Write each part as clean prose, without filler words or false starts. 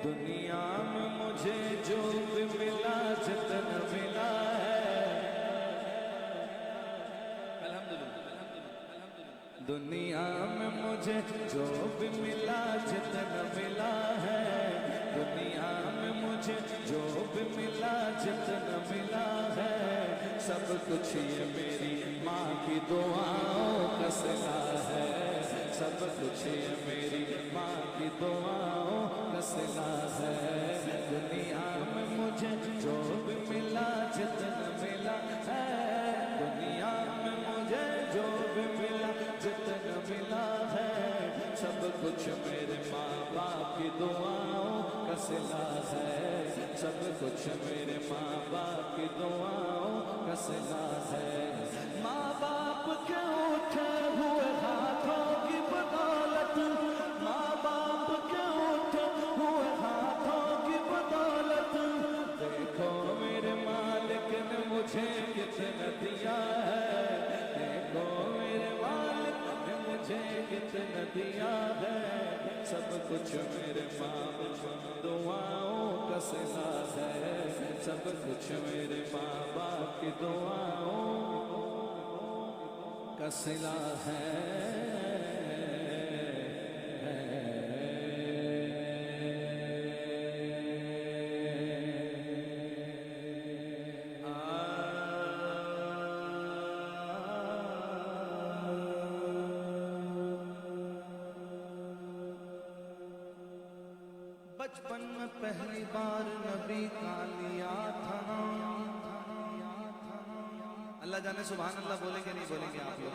دنیا میں مجھے جو بھی ملا جتنا ملا ہے، دنیا میں مجھے جو بھی ملا جتنا ملا ہے، دنیا میں مجھے جو بھی ملا جتنا ملا ہے، سب کچھ یہ میری ماں کی دعاؤں کا صلہ ہے، سب کچھ یہ میری ماں کی دعاؤں کا صلہ ہے، دنیا میں مجھے جو بھی ملا جتنا ملا ہے، دنیا میں مجھے جو بھی ملا جتنا ملا ہے، سب کچھ میرے ماں باپ کی دعاؤں کا صلہ ہے، سب کچھ میرے ماں باپ کی دعاؤں کا صلہ ہے، ماں باپ کے اٹھے ہوئے ہاتھوں کی بدولت، ماں باپ کے اٹھے ہوئے ہاتھوں کی بدولت، دیکھو میرے مالک نے مجھے کتنا دیا ہے، دیکھو میرے مالک نے مجھے کتنا دیا ہے، سب کچھ میرے ماں باپ دعاؤں کا صلہ ہے، سب کچھ میرے ماں باپ کی دعاؤں کا صلہ ہے۔ بچپن میں پہلی بار نبی کا لیا تھا نام، اللہ جانے سبحان اللہ بولیں گے نہیں بولیں گے آپ لوگ،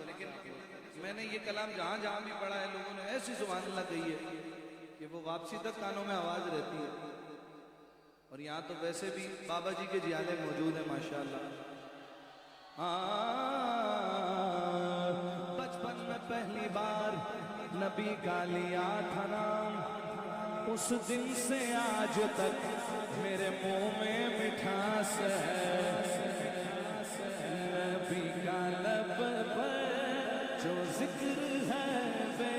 لیکن میں نے یہ کلام جہاں جہاں بھی پڑھا ہے لوگوں نے ایسی سبحان اللہ کہی ہے کہ وہ واپسی تک کانوں میں آواز رہتی ہے، اور یہاں تو ویسے بھی بابا جی کے جیالے موجود ہیں ماشاءاللہ۔ بچپن میں پہلی بار نبی کا لیا تھا نام، اس دن سے آج تک میرے منہ میں مٹھاس ہے، نبی کا لب پر جو ذکر ہے بے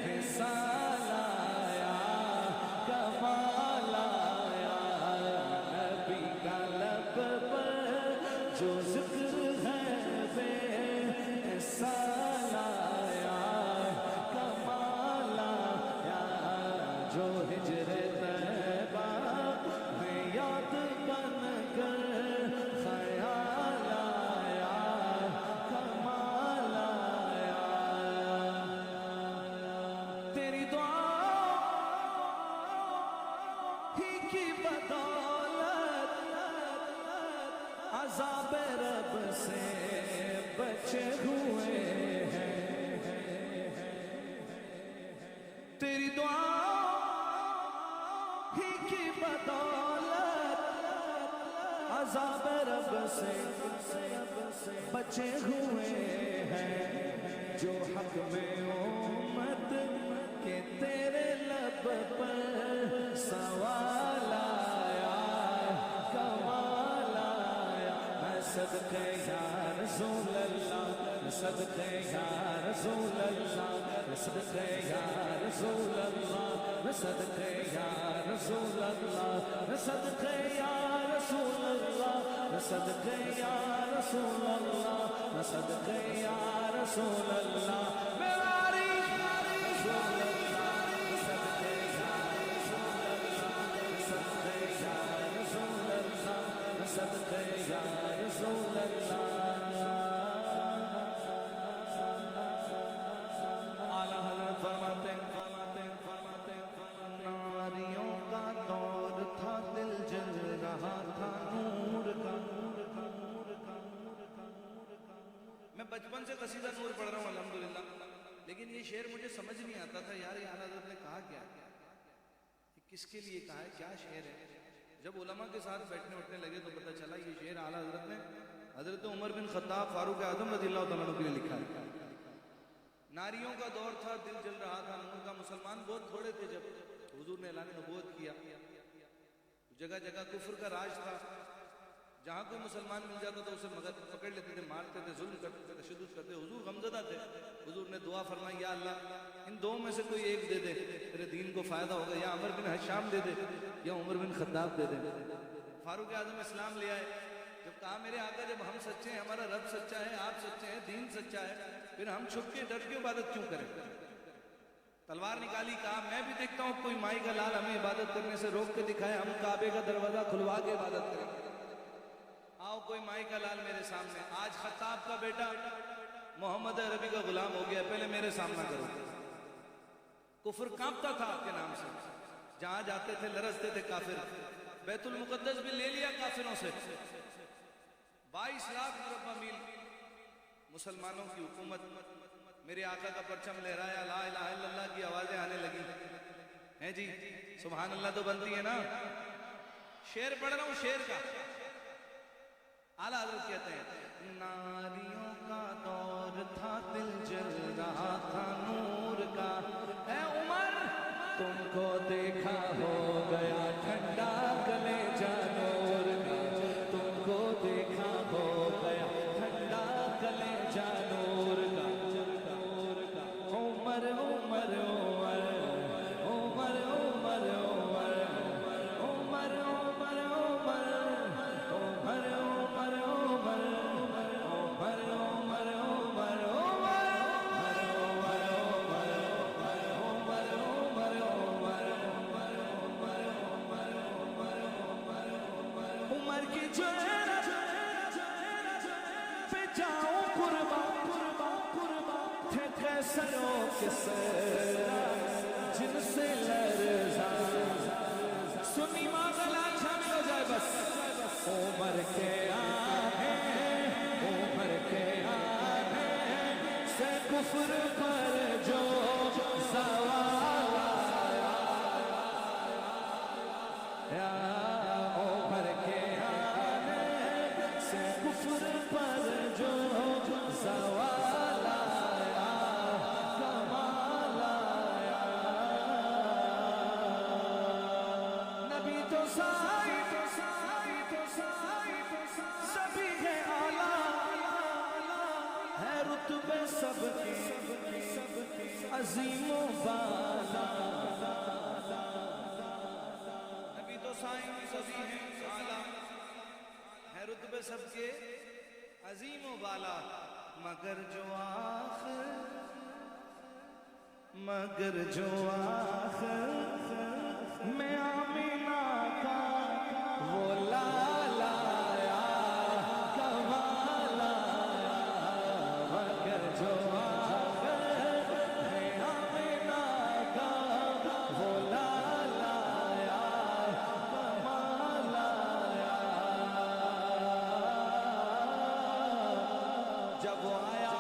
مثال آیا، کمال آیا، نبی کا لب پر جو ذکر ہے بے مثال آیا، کمال آیا، جو ہجر طیبہ میں یاد بن کر خیال آیا، کمال آیا، تیری دعا ہی کی بدولت عذاب رب سے بچے ہوئے ہیں، تیری دعا ہی کی بدولت عذاب رب سے بچے ہوئے ہیں، جو حق میں امت کے تیرے لب پر سوال آیا، کمال آیا، میں صدقے یا رسول اللہ، صدقے یا رسول اللہ، صدقے یا رسول اللہ، صدقے یا رسول اللہ، صدقے یا رسول اللہ، صدقے یا رسول اللہ، صدقے یا رسول اللہ، میراری رسول اللہ، صدقے یا رسول اللہ، صدقے یا رسول اللہ، صدقے یا رسول اللہ۔ اعلیٰ حضرت فرماتے ناریوں کا دور تھا، دل جل رہا تھا نور کا، میں بچپن سے قصیدہ نور پڑھ رہا ہوں الحمدللہ، لیکن یہ شعر مجھے سمجھ نہیں آتا تھا یار یہ اعلیٰ حضرت نے کہا کیا، کس کے لیے کہا ہے، کیا شعر ہے۔ جب علماء کے ساتھ بیٹھنے اٹھنے لگے تو پتہ چلا یہ شعر اعلیٰ حضرت نے حضرت عمر بن خطاب فاروق اعظم رضی اللہ تعالیٰ عنہ کے لیے لکھا ہے۔ ناریوں کا دور تھا، دل جل رہا تھا نور کا، مسلمان بہت تھوڑے تھے جب حضور نے اعلان نبوت کیا، جگہ جگہ کفر کا راج تھا، جہاں کوئی مسلمان مل جاتا تو اسے مگر پکڑ لیتے تھے، مارتے تھے، ظلم کرتے تھے، تشدد کرتے۔ حضور غمزدہ تھے، حضور نے دعا فرمائی یا اللہ ان دو میں سے کوئی ایک دے دے، تیرے دین کو کو فائدہ ہوگا، یا عمر بن حشام دے دے یا عمر بن خطاب دے دے۔ فاروق اعظم اسلام لے آئے، جب کہا میرے آقا جب ہم سچے ہیں، ہمارا رب سچا ہے، آپ سچے ہیں، دین سچا ہے، پھر ہم چھپ کے ڈر کے عبادت کیوں کریں؟ تلوار نکالی، کہا میں بھی دیکھتا ہوں کوئی مائی کا لال ہمیں عبادت کرنے سے روک کے دکھائے، ہم کعبے کا دروازہ کھلوا کے عبادت کریں۔ آؤ کوئی مائی کا لال میرے سامنے، آج خطاب کا بیٹا محمد عربی کا غلام ہو گیا، پہلے میرے سامنا کرو۔ کفر کانپتا تھا آپ کے نام سے، جہاں جاتے تھے لرزتے تھے کافر، بیت المقدس بھی لے لیا کافروں سے، 22 لاکھ مربع میل مسلمانوں کی حکومت، میرے آقا کا پرچم لہرایا، لا الہ الا اللہ کی آوازیں آنے لگی ہیں جی، سبحان اللہ تو بنتی ہے نا۔ شعر پڑھ رہا ہوں، شعر کا اعلیٰ حضرت کہتے ہیں، ناریوں کا دور تھا دل جل رہا تھا نور کا، اے عمر تم کو دیکھا ہو گیا ٹھنڈا کلیجہ نور کا، تم کو دیکھا ہو گیا ٹھنڈا کلیجہ نور کا، عمر عمر عمر عمر عمر عمر عمر عمر عمر عمر عمر کی جرات پہ جاؤں قربان تھے قیصروں کے سر جن سے لرزا، سنی ماغلا شامل ہو جائے بس، عمر کے آنے عمر کے آنے سے کفر پر جو زوال آیا، عمر کے آنے سے کفر پر جو زوال آیا، کمال آیا، نبی تو سائی سبھی ہے اعلیٰ، ہے رتبے سب کی عظیم و بالا، نبی تو سائی سبھی ہے اعلیٰ، ہے رتبے سب کے عظیم و بالا، مگر جو آخر میں آمینہ کا وہ لالا آیا، کمال آیا، مگر جو آخر میں آمینہ کا وہ لالا آیا، کمال آیا، جب وہ آیا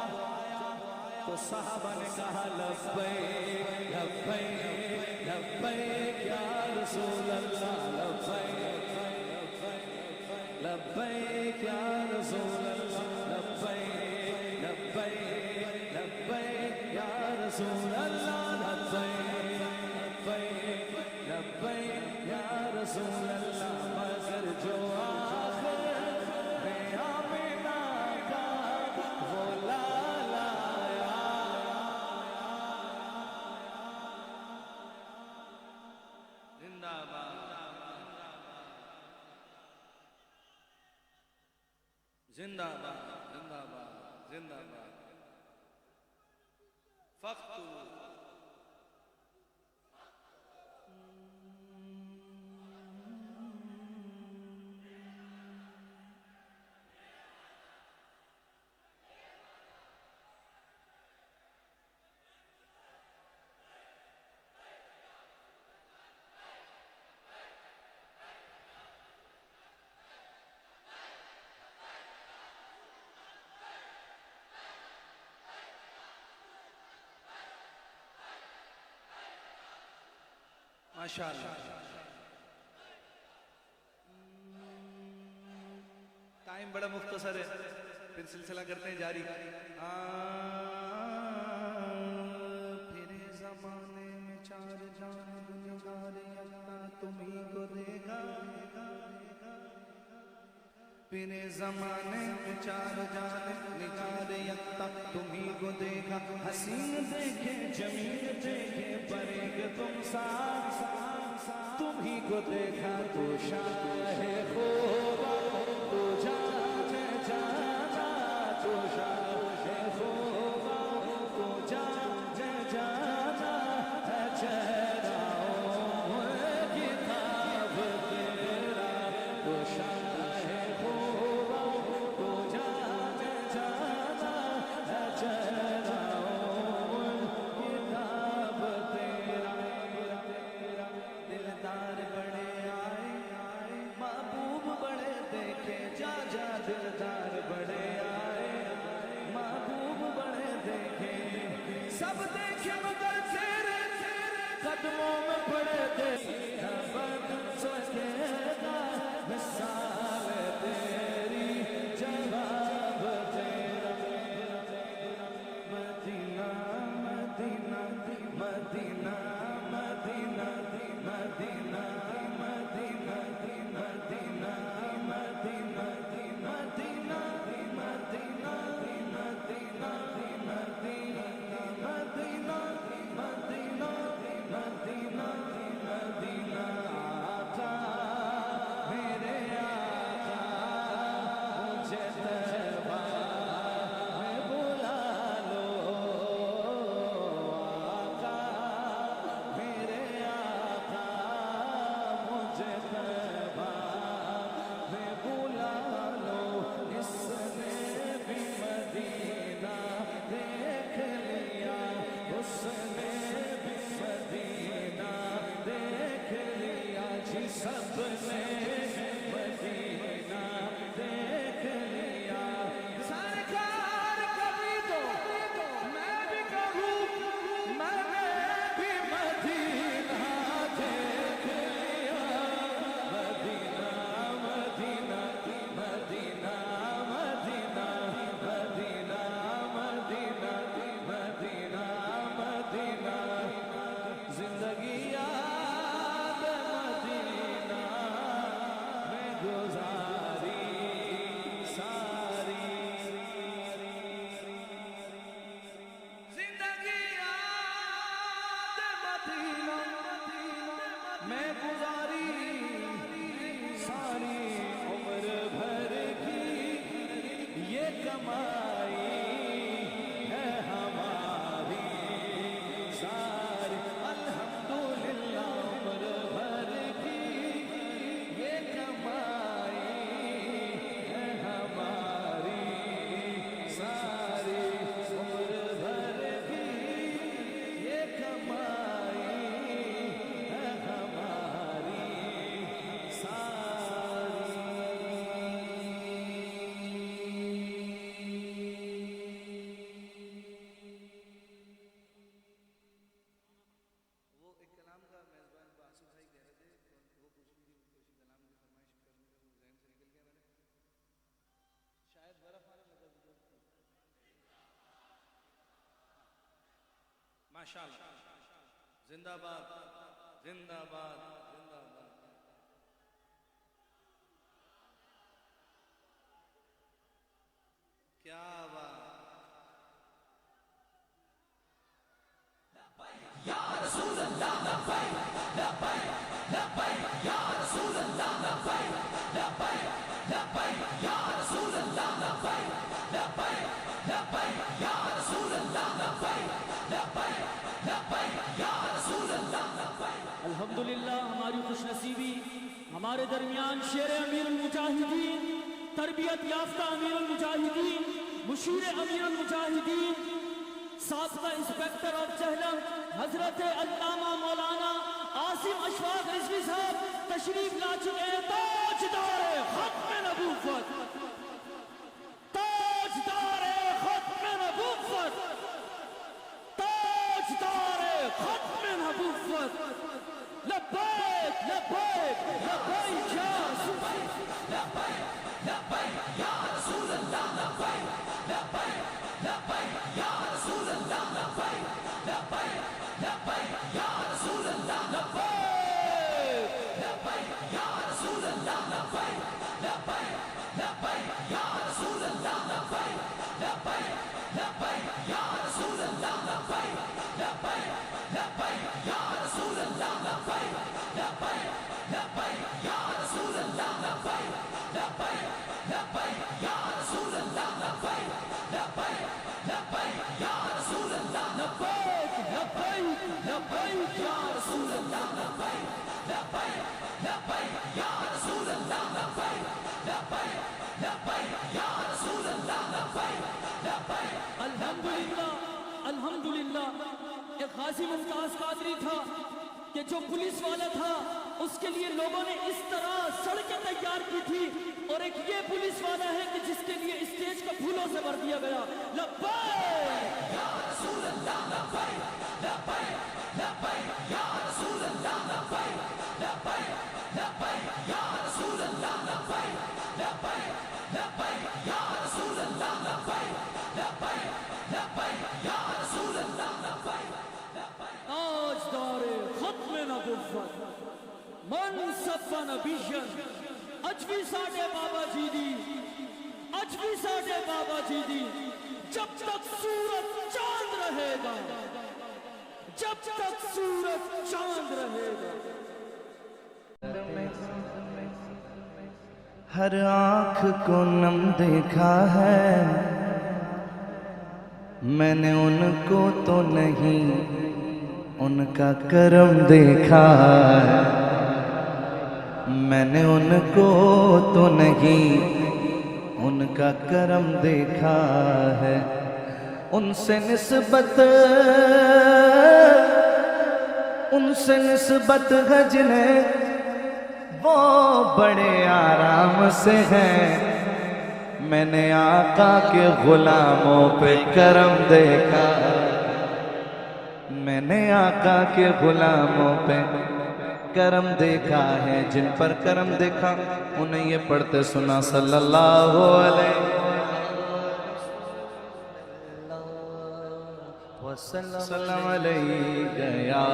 تو صحابہ نے کہا لبیک لبیک لبیک یا رسول اللہ، لبیک لبیک یا رسول اللہ، لبیک لبیک لبیک یا رسول اللہ، لبیک لبیک لبیک یا رسول اللہ، مگر جو آخر میں آمینہ کا وہ لالا آیا، زندہ باد زندہ باد زندہ باد زندہ باد، فخر ماشاءاللہ۔ ٹائم بڑا مختصر ہے، پھر سلسلہ کرتے ہیں جاری۔ پھر زمانے میں 4 جان دنیاوار اللہ تمہیں کو دے گا، پھر زمانے میں چار جانب نگار یکتا تمہیں کو دیکھا حسین دیکھے جمیل دیکھے پریگ تم ساتھ تمہیں کو دیکھا تو شاہ خوبا تو جانے جانا تو شاہ خوبا تو جانے جانا چہراؤں کتاب تیرا تو شاہ دلدار بڑے آئے محبوب بڑے دیکھے سب دیکھے مگر تیرے قدموں میں پڑے دیکھے بد سکے گا مثال تیری جواب تیرا مدینہ مدینہ مدینہ مدینہ مدینہ مدینہ مدینہ سب نے مدینہ دیکھ لیا سرکار کبھی تو میں بھی کہوں میں نے بھی مدینہ دیکھ لیا مدینہ مدینہ مدینہ مدینہ مدینہ مدینہ مدینہ مدینہ زندگی میں گزاری ساری عمر بھر کی یہ کمائی ہے ہماری ساری الحمدللہ عمر بھر کی یہ کمائی ہے ہماری ساری عمر بھر کی یہ کمائی ماشاءاللہ زندہ باد زندہ باد زندہ باد کیا بات یا رسول اللہ لبیک لبیک لبیک یا رسول اللہ لبیک لبیک لبیک یا رسول اللہ لبیک لبیک لبیک یا رسول اللہ لبیک لبیک لبیک یا رسول اللہ لبیک الحمدللہ ہماری خوش نصیبی ہمارے درمیان شیر امیر المجاہدین تربیت یافتہ امیر المجاہدین مشیر امیر المجاہدین سابقہ انسپیکٹر آف جہلم حضرت علامہ مولانا عاصم اشفاق رضوی صاحب تشریف لا چکے ہیں تاجدار ختم نبوت تاجدار ختم نبوت تاجدار ختم نبوت لبیک لبیک لبیک یا رسول لبیک لبیک یا رسول اللہ لبیک لبیک لبیک یا رسول اللہ لبیک لبیک لبیک یا رسول اللہ لبیک لبیک یا رسول اللہ غازی ممتاز قادری تھا کہ جو پولیس والا تھا اس کے لیے لوگوں نے اس طرح سڑکیں تیار کی تھی، اور ایک یہ پولیس والا ہے کہ جس کے لیے اسٹیج کو پھولوں سے بھر دیا گیا. لبیک یا رسول اللہ، لبیک لبیک لبیک یا رسول اللہ، لبیک لبیک لبیک یا رسول اللہ، لبیک لبیک لبیک یا رسول اللہ، لبیک لبیک لبیک یا رسول اللہ، لبیک. آج دور ختم نبوت منصف نبیشن اج بھی ساڈے بابا جی دی، اج بھی ساڈے بابا جی دی. جب تک سورج چاند رہے گا، جب تک سورج چاند رہے گا. ہر آنکھ کو نم دیکھا ہے میں نے، ان کو تو نہیں ان کا کرم دیکھا ہے. میں نے ان کو تو نہیں ان کا کرم دیکھا ہے. ان سے نسبت ہے جنہیں وہ بڑے آرام سے ہیں. میں نے آقا کے غلاموں پہ کرم دیکھا، میں نے آقا کے غلاموں پہ کرم دیکھا ہے. جن پر کرم دیکھا انہیں یہ پڑھتے سنا صلی اللہ علیہ وسلم علیہ یا.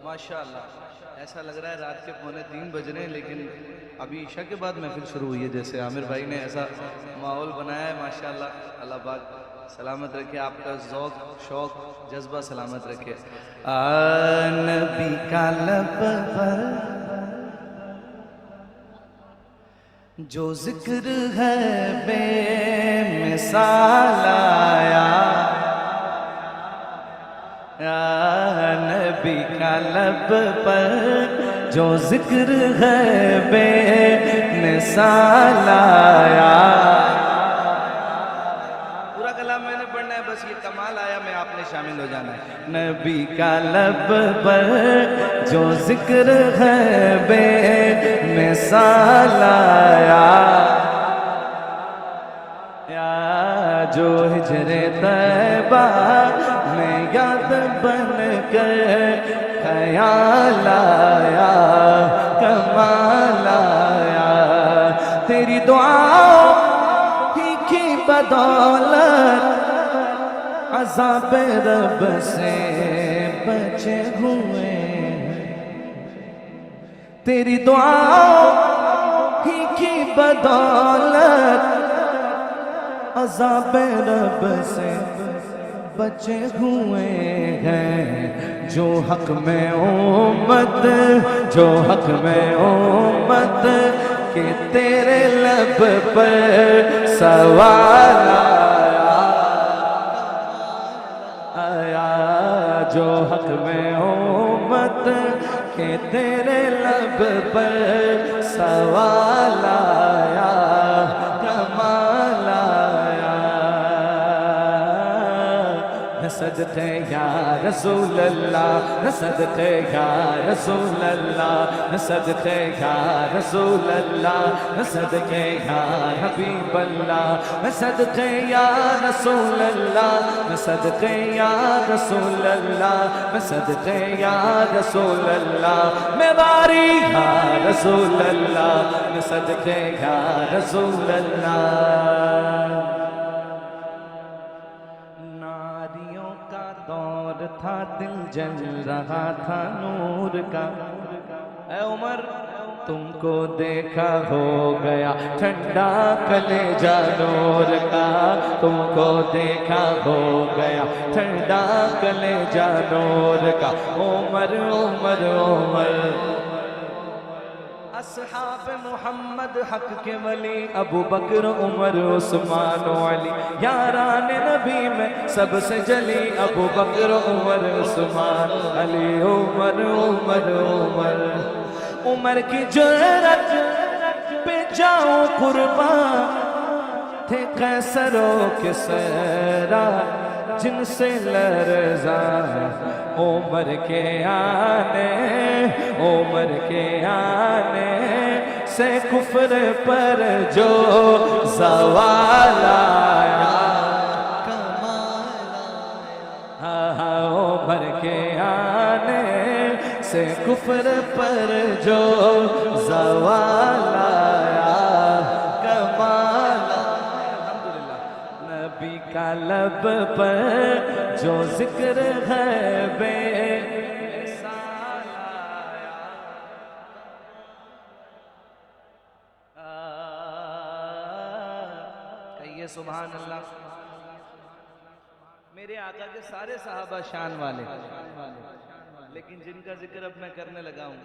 ماشاءاللہ ایسا لگ رہا ہے رات کے 2:45 بج رہے ہیں، لیکن ابھی عشاء کے بعد محفل شروع ہوئی ہے. جیسے عامر بھائی نے ایسا ماحول بنایا ہے ماشاءاللہ. اللہ پاک سلامت رکھے، آپ کا ذوق شوق جذبہ سلامت رکھے. نبی کا لب پر جو ذکر ہے بے مثال آیا، نبی کا لب پر جو ذکر ہے بے مثال آیا. پورا کلام میں نے پڑھنا ہے، بس یہ کمال آیا میں آپ نے شامل ہو جانا ہے. نبی کا لب پر جو ذکر ہے بے مثال آیا، جو ہجر طیبہ میں یاد بن کر خیال آیا، کمال آیا. تیری دعا ہی کی بدولت عذاب رب سے بچے ہوئے ہیں. تیری دعا ہی کی بدولت عذاب رب سے بچے ہوئے ہیں. جو حق میں امت، جو حق میں امت کہ تیرے لب پر سوال آیا، جو حق میں امت کہ تیرے لب پر سوال آیا، کمال آیا. صدقے یا رسول اللہ، صدقے یا رسول اللہ، صدقے یا رسول اللہ، صدقے یا حبیب اللہ، صدقے یا رسول اللہ، صدقے یا رسول اللہ، صدقے یا رسول اللہ، میں باری یا رسول اللہ، صدقے یا رسول اللہ. تھا دل جل رہا تھا نور کا، اے عمر تم کو دیکھا ہو گیا ٹھنڈا کلیجہ نور کا، تم کو دیکھا ہو گیا ٹھنڈا کلیجہ نور کا. عمر عمر عمر اصحاب محمد حق کے ولی ابو بکر عمر عثمان و علی، یاران نبی میں سب سے جلی ابو بکر عمر عثمان علی. عمر عمر عمر عمر کی جرأت پہ جاؤں قربان، تھے قیصر و کسریٰ جن سے لرزاں عمر کے آنے سے کفر پر جو زوال آیا عمر کے آنے سے کفر پر جو زوال آیا کمال الحمدللہ نبی کا لب پر جو ذکر ہے بے مثال آیا کہیے سبحان اللہ میرے آقا کے سارے صحابہ شان والے لیکن جن کا ذکر اب میں کرنے لگا ہوں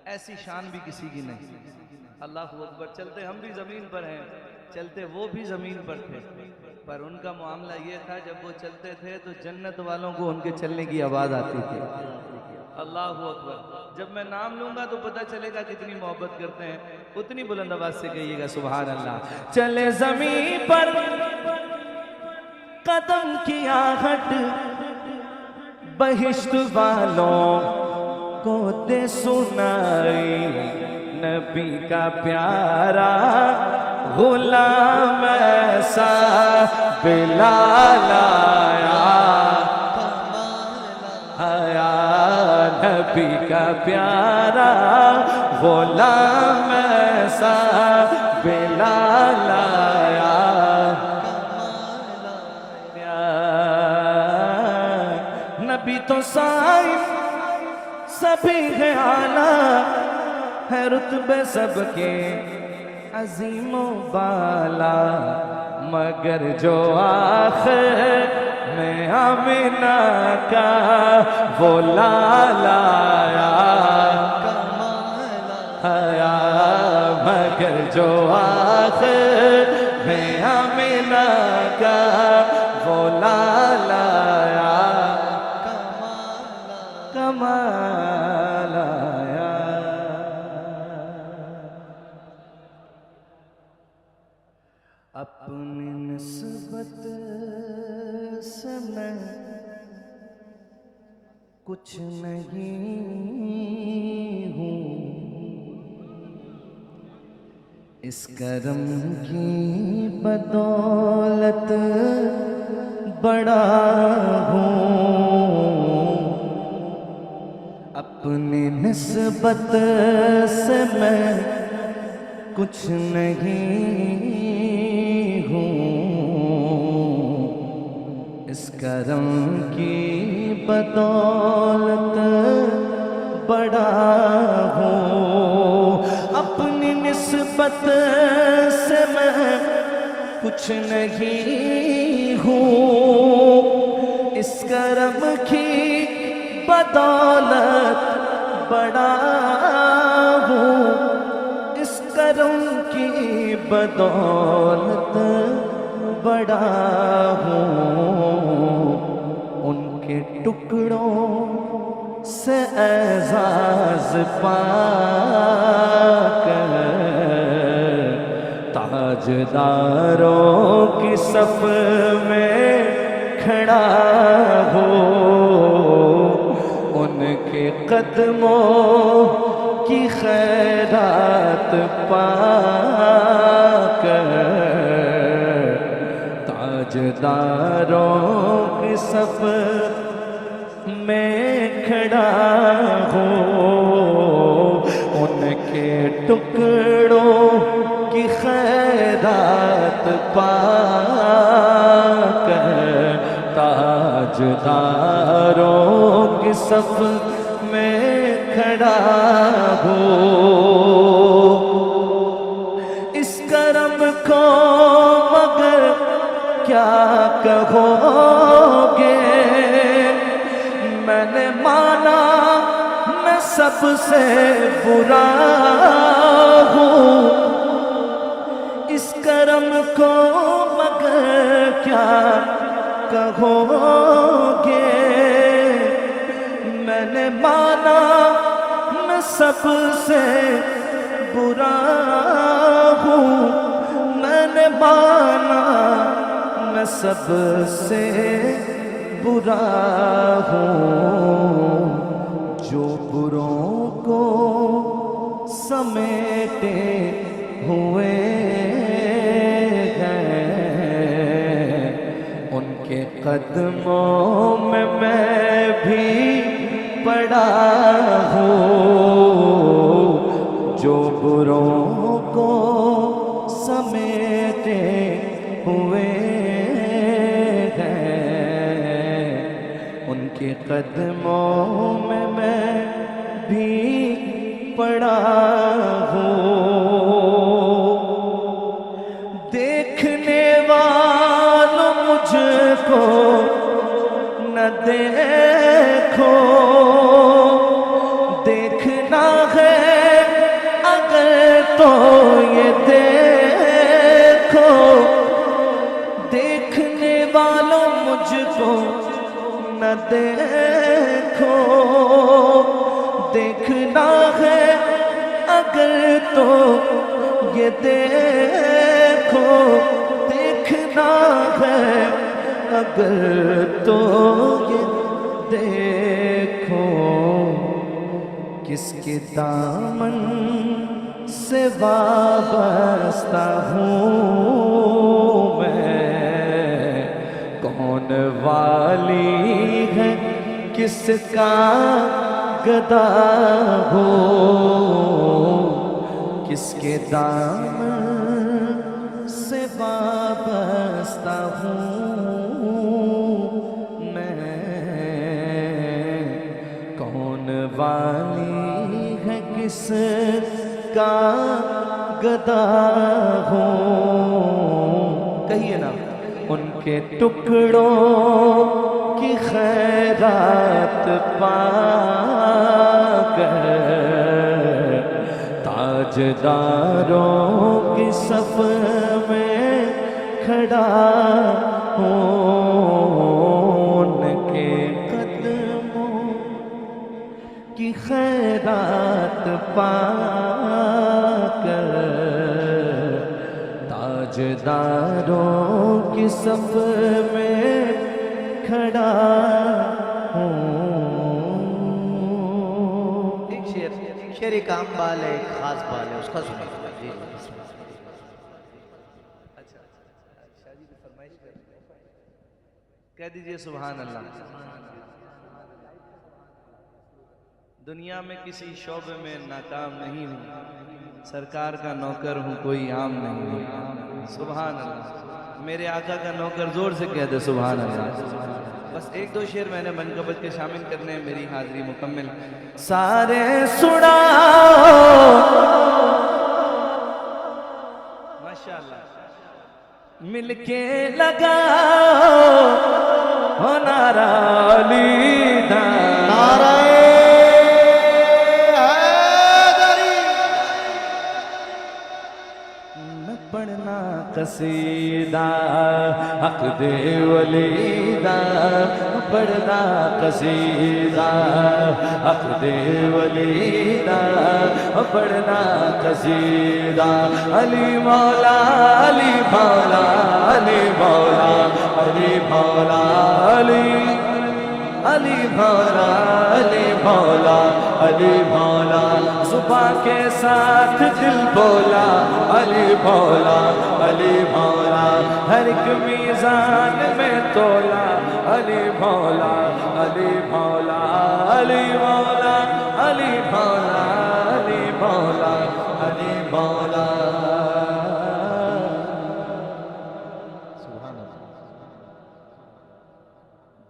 ایسی شان بھی کسی کی نہیں اللہ اکبر چلتے ہم بھی زمین پر ہیں چلتے وہ بھی زمین پر تھے پر ان کا معاملہ یہ تھا جب وہ چلتے تھے تو جنت والوں کو ان کے چلنے کی آواز آتی تھی اللہ اکبر جب میں نام لوں گا تو پتہ چلے گا کتنی محبت کرتے ہیں اتنی بلند آواز سے کہیے گا سبحان اللہ چلے زمین پر قدم کی آہٹ بہشت والوں کو دے سنائی نبی کا پیارا غلام ایسا بلال آیا نبی کا پیارا غلام ایسا بلال آیا نبی تو صاحب سبھی ہے اعلیٰ ہے رتبے سب کے عظیم و بالا مگر جو آخر میں آمنہ کا وہ لالا آیا مگر جو آخر میں آمنہ کا وہ لالا آیا کمال آیا اپنی نسبت سے میں کچھ نہیں ہوں اس کرم کی بدولت بڑا ہوں اپنی نسبت سے میں کچھ نہیں ہوں اس کرم کی بدولت بڑا ہوں اپنی نسبت سے میں کچھ نہیں ہوں اس کرم کی بدولت بڑا ہوں اس کرم کی بدولت بڑا ہوں ان کے ٹکڑوں سے اعزاز پا کر تاجداروں کی صف میں کھڑا ہو ان کے قدموں کی خیرات پا کر تاجداروں کی صف میں کھڑا ہو ان کے ٹکڑوں کی خیرات پا کر تاجداروں کی صف میں کھڑا ہو اس کرم کو مگر کیا کہو گے میں نے مانا میں سب سے برا ہوں اس کرم کو مگر کیا کہو گے میں نے مانا میں سب سے برا ہوں میں نے مانا میں سب سے برا ہوں جو بروں کو سمیٹے ہوئے ہیں، ان کے قدموں میں بھی پڑا ہوں جو بروں کو سمیٹے ہوئے ہیں، ان کے قدموں میں بھی پڑا ہوں۔ دیکھنے والوں مجھ کو نہ دیکھو، دیکھنا ہے اگر تو یہ دیکھو، دیکھنے والوں مجھ کو نہ دیکھو، دیکھنا ہے اگر تو یہ دیکھو، دیکھنا ہے اگر تو یہ دیکھو، کس کے دامن سے وابستہ ہوں میں، کون والی ہے کس کا گدا ہوں، کس کے دامن سے وابستہ ہوں میں، کون والی ہے کس کا گدا ہوں۔ کہیے نا، ان کے ٹکڑوں کی خیرات پا کر تاجداروں کی صف میں کھڑا ہوں، ان کے قدموں کی خیرات پا کر تاجداروں کی صف میں کھڑا ہوں۔ ایک شعر ایک عام بال ہے، ایک خاص بال ہے، اس کا سنیں۔ جی کہہ دیجئے سبحان اللہ۔ دنیا میں کسی شعبے میں ناکام نہیں ہوں، سرکار کا نوکر ہوں، کوئی عام نہیں ہوں۔ سبحان اللہ۔ میرے آقا کا نوکر زور سے کہہ دے سبحان اللہ۔ بس ایک دو شعر میں نے منقبت کے شامل کرنے ہیں، میری حاضری مکمل۔ سارے سڑاؤ ماشاءاللہ، مل کے لگاؤ نعرہ علی دا، نعرہ پڑھنا قصیدہ حق دے ولیدہ، پڑھنا قصیدہ حق دے ولیدہ، پڑھنا قصیدہ علی مولا علی مولا علی مولا علی مولا علی علی مولا علی مولا علی مولا، صبح کے ساتھ دل بولا علی مولا علی مولا، ہر ایک میزان میں تولا علی مولا علی مولا علی مولا علی مولا علی مولا علی مولا۔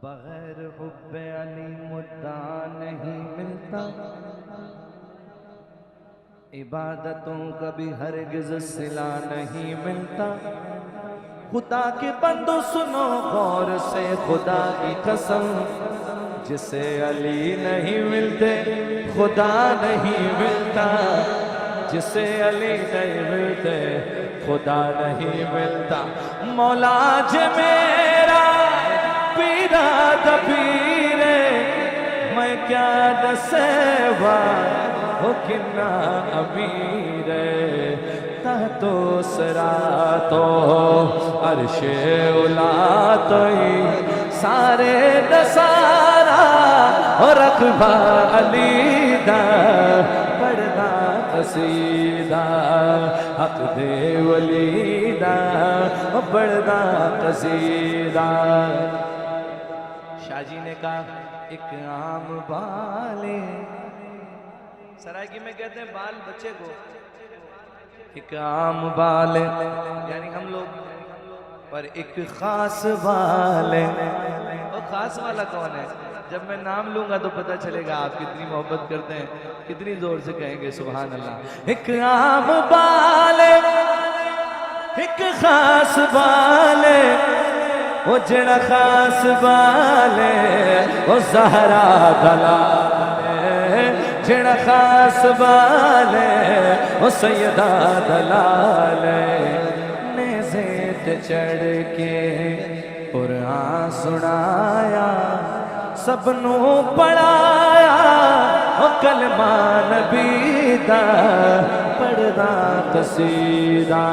بغیر حب علی مدعا نہیں ملتا، عبادتوں کا بھی ہرگز صلہ نہیں ملتا۔ خدا کے بندو سنو غور سے خدا کی قسم، جسے علی نہیں ملتے خدا نہیں ملتا، جسے علی نہیں ملتے خدا نہیں ملتا۔ مولا جے میرا پیرا دا پیرے، میں کیا دسیوا ہو کنا امیر، تحتو سراتو عرش اولا توئی سارے دسارا اور رقبہ علی دا پڑھنا قصیدہ حق دے ولی دا پڑھنا قصیدہ شاہ جی نے کہا ایک عام بالے سرائکی میں کہتے ہیں بال بچے کو ایک عام بال یعنی ہم لوگ پر ایک خاص بال اور خاص والا کون ہے جب میں نام لوں گا تو پتہ چلے گا آپ کتنی محبت کرتے ہیں کتنی زور سے کہیں گے سبحان اللہ ایک عام بال ایک خاص بال وہ جڑا خاص بال وہ زہرا دلال جڑا خاص بال وہ سیدہ دلال نیزے تے چڑھ کے قرآن سنایا سب نو پڑھایا وہ کلمہ نبی دا پڑھنا قصیدہ